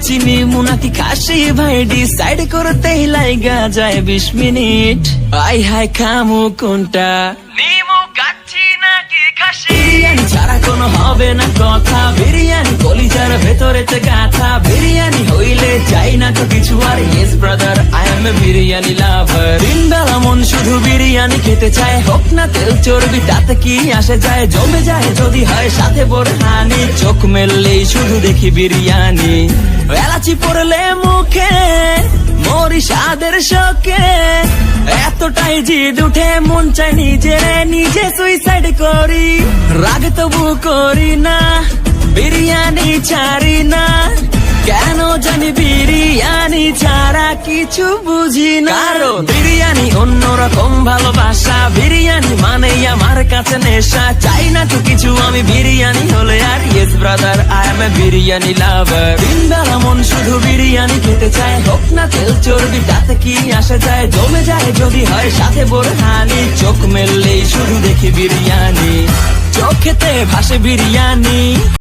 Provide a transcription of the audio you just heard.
চিনি মুনাকি খাসি ভাই ডিসাইড করতেই লাইগা যায় 20 মিনিট। আই হাই খামু কোনটা, নিমু কাচ্ছি নাকি খাসি? বিরিয়ানি ছাড়া কোনো হবে না কথা, বিরিয়ানি কলিজার ভেতরেতে গাথা। বিরিয়ানি হইলে চাই না তো কিছু আর, yes brother I M A biryani লাভার। দিন বেলা মন শুধু বিরিয়ানি খেতে চায়, হোক না তেল চর্বি তাতে কি আসে যায়। জমে যায় যদি হয় সাথে বোরহানি, চোখ মেললেই শুধু দেখি বিরিয়ানি। এলাচি পড়লে মুখে মরি স্বাদের শোকে, এতটাই জিদ উঠে মন চাই নিজে সুইসাইড করি। রাগ তবু করি না, বিরিয়ানি ছাড়ি না, কেন জানি বিরিয়ানি ছাড়া কিছু বুঝি না। কারণ বিরিয়ানি অন্যরকম ভালোবাসা, বিরিয়ানি মানেই আমার কাছে নেশা। চাই না তো কিছু আমি বিরিয়ানি হলে আর, yes brother I M A biryani লাভার। দিন বেলা মন শুধু বিরিয়ানি খেতে চায়, হোক না তেল চর্বি তাতে কি আসে যায়। জমে যায় যদি হয় সাথে বোরহানি, চোখ মেললেই শুধু দেখি বিরিয়ানি, চোখেতে ভাসে বিরিয়ানি।